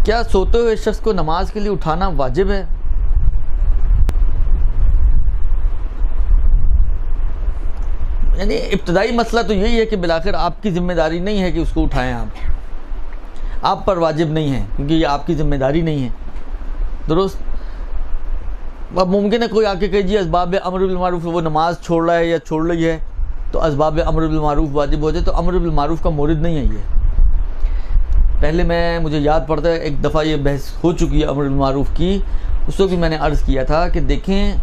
کیا سوتے ہوئے شخص کو نماز کے لیے اٹھانا واجب ہے؟ یعنی ابتدائی مسئلہ تو یہی ہے کہ بالآخر آپ کی ذمہ داری نہیں ہے کہ اس کو اٹھائیں، آپ پر واجب نہیں ہے کیونکہ یہ آپ کی ذمہ داری نہیں ہے، درست؟ اب ممکن ہے کوئی آ کے کہے جی اسباب امر بالمعروف، وہ نماز چھوڑ رہا ہے یا چھوڑ رہی ہے تو اسباب امر بالمعروف واجب ہو جائے، تو امر بالمعروف کا مورد نہیں ہے یہ۔ پہلے مجھے یاد پڑتا ہے ایک دفعہ یہ بحث ہو چکی ہے امر بالمعروف کی، اس وقت بھی میں نے عرض کیا تھا کہ دیکھیں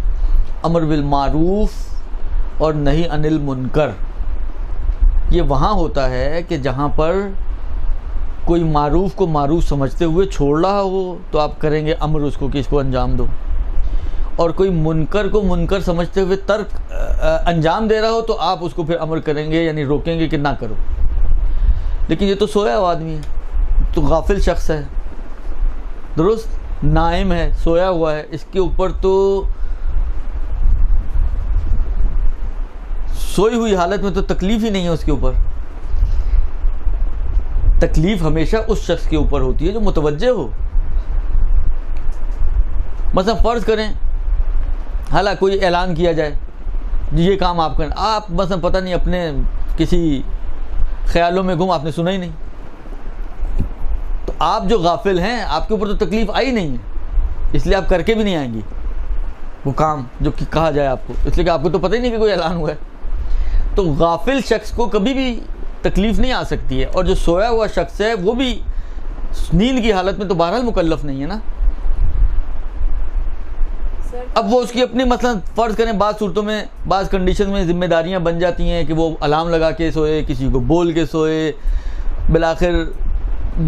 امر بالمعروف اور نہی عن المنکر یہ وہاں ہوتا ہے کہ جہاں پر کوئی معروف کو معروف سمجھتے ہوئے چھوڑ رہا ہو تو آپ کریں گے امر اس کو کہ اس کو انجام دو، اور کوئی منکر کو منکر سمجھتے ہوئے ترک انجام دے رہا ہو تو آپ اس کو پھر امر کریں گے، یعنی روکیں گے کہ نہ کرو۔ لیکن یہ تو سویا ہوا آدمی ہے، تو غافل شخص ہے، درست، نائم ہے، سویا ہوا ہے، اس کے اوپر تو سوئی ہوئی حالت میں تو تکلیف ہی نہیں ہے اس کے اوپر۔ تکلیف ہمیشہ اس شخص کے اوپر ہوتی ہے جو متوجہ ہو۔ مثلا فرض کریں حالانکہ کوئی اعلان کیا جائے جی یہ کام آپ کریں، آپ مثلا پتہ نہیں اپنے کسی خیالوں میں گم، آپ نے سنا ہی نہیں، تو آپ جو غافل ہیں آپ کے اوپر تو تکلیف آئی نہیں ہے، اس لیے آپ کر کے بھی نہیں آئیں گی وہ کام جو کہا جائے آپ کو، اس لیے کہ آپ کو تو پتہ ہی نہیں کہ کوئی اعلان ہوا ہے۔ تو غافل شخص کو کبھی بھی تکلیف نہیں آ سکتی ہے، اور جو سویا ہوا شخص ہے وہ بھی نیند کی حالت میں تو بہرحال مکلف نہیں ہے نا۔ اب وہ اس کی اپنی مثلا فرض کریں بعض صورتوں میں بعض کنڈیشن میں ذمہ داریاں بن جاتی ہیں کہ وہ الارم لگا کے سوئے، کسی کو بول کے سوئے، بالآخر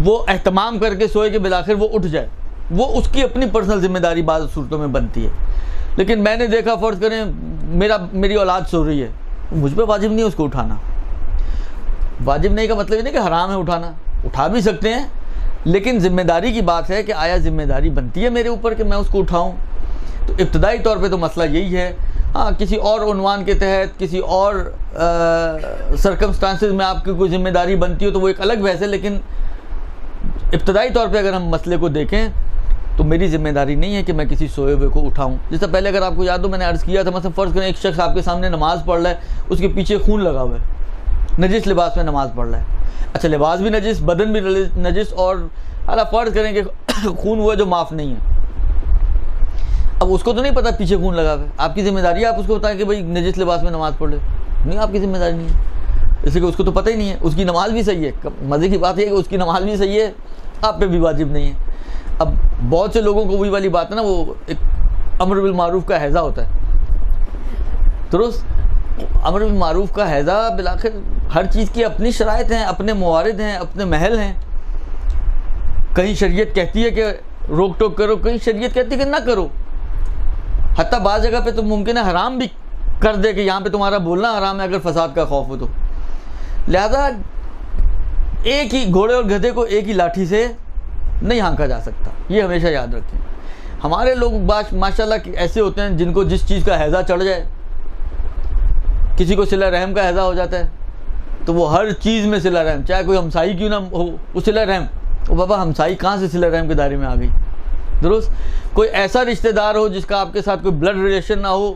وہ اہتمام کر کے سوئے کہ بالآخر وہ اٹھ جائے، وہ اس کی اپنی پرسنل ذمہ داری بعض صورتوں میں بنتی ہے۔ لیکن میں نے دیکھا فرض کریں میری اولاد سو رہی ہے، مجھ پہ واجب نہیں ہے اس کو اٹھانا۔ واجب نہیں کا مطلب یہ نہیں کہ حرام ہے اٹھانا، اٹھا بھی سکتے ہیں، لیکن ذمہ داری کی بات ہے کہ آیا ذمہ داری بنتی ہے میرے اوپر کہ میں اس کو اٹھاؤں۔ تو ابتدائی طور پہ تو مسئلہ یہی ہے، ہاں کسی اور عنوان کے تحت کسی اور سرکمسٹانسز میں آپ کی کوئی ذمہ داری بنتی ہو تو وہ ایک الگ بحث ہے، لیکن ابتدائی طور پہ اگر ہم مسئلے کو دیکھیں تو میری ذمہ داری نہیں ہے کہ میں کسی سوئے ہوئے کو اٹھاؤں۔ جس سے پہلے اگر آپ کو یاد ہو میں نے عرض کیا تھا، مثلا فرض کریں ایک شخص آپ کے سامنے نماز پڑھ رہا ہے، اس کے پیچھے خون لگا ہوا ہے، نجس لباس میں نماز پڑھ رہا ہے، اچھا لباس بھی نجس، بدن بھی نجس، اور اعلیٰ فرض کریں کہ خون ہوا جو معاف نہیں ہے۔ اب اس کو تو نہیں پتا پیچھے خون لگا ہوا ہے، آپ کی ذمہ داری ہے آپ اس کو بتائیں کہ بھائی نجس لباس میں نماز پڑھ لے، نہیں آپ کی ذمہ داری نہیں ہے، اس لیے کہ اس کو تو پتہ ہی نہیں ہے، اس کی نماز بھی صحیح ہے۔ مزے کی بات یہ ہے کہ اس کی نماز بھی صحیح ہے، آپ پہ بھی واجب نہیں ہے۔ اب بہت سے لوگوں کو وہی والی بات ہے نا، وہ ایک امر بالمعروف کا حیضہ ہوتا ہے، درست؟ امر بالمعروف کا حیضہ بالآخر ہر چیز کی اپنی شرائط ہیں، اپنے موارد ہیں، اپنے محل ہیں۔ کہیں شریعت کہتی ہے کہ روک ٹوک کرو، کہیں شریعت کہتی ہے کہ نہ کرو، حتیٰ بعض جگہ پہ تو ممکن ہے حرام بھی کر دے کہ یہاں پہ تمہارا بولنا حرام ہے اگر فساد کا خوف ہو تو۔ لہذا ایک ہی گھوڑے اور گدھے کو ایک ہی لاٹھی سے نہیں ہانکا جا سکتا، یہ ہمیشہ یاد رکھیں۔ ہمارے لوگ ماشاءاللہ ایسے ہوتے ہیں جن کو جس چیز کا حیضہ چڑھ جائے، کسی کو صلہ رحم کا حیضہ ہو جاتا ہے تو وہ ہر چیز میں صلہ رحم، چاہے کوئی ہمسائی کیوں نہ ہو وہ صلہ رحم، وہ بابا ہمسائی کہاں سے صلہ رحم کے دائرے میں آ گئی، درست؟ کوئی ایسا رشتہ دار ہو جس کا آپ کے ساتھ کوئی بلڈ ریلیشن نہ ہو،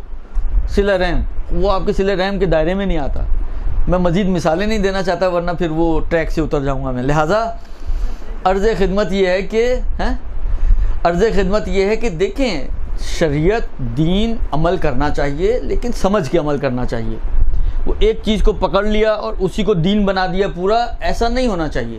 صلہ رحم، وہ آپ کے صلہ رحم کے دائرے میں نہیں آتا۔ میں مزید مثالیں نہیں دینا چاہتا ورنہ پھر وہ ٹریک سے اتر جاؤں گا میں، لہٰذا عرض خدمت یہ ہے کہ دیکھیں شریعت دین عمل کرنا چاہیے، لیکن سمجھ کے عمل کرنا چاہیے۔ وہ ایک چیز کو پکڑ لیا اور اسی کو دین بنا دیا پورا، ایسا نہیں ہونا چاہیے،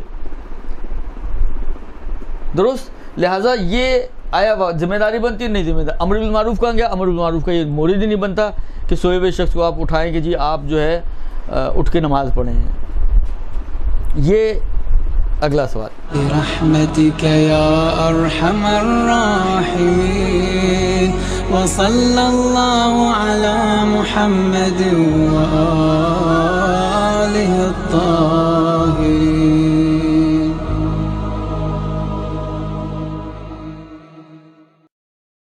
درست؟ لہٰذا یہ آیا ذمہ داری بنتی ہے، نہیں ذمہ داری امر بالمعروف کہاں گیا؟ امر بالمعروف کا یہ مورد ہی نہیں بنتا کہ سوئے ہوئے شخص کو آپ اٹھائیں کہ جی آپ جو ہے اٹھ کے نماز پڑھیں ہیں۔ یہ اگلا سوال، برحمتک یا ارحم الراحمین وصلی اللہ علی محمد و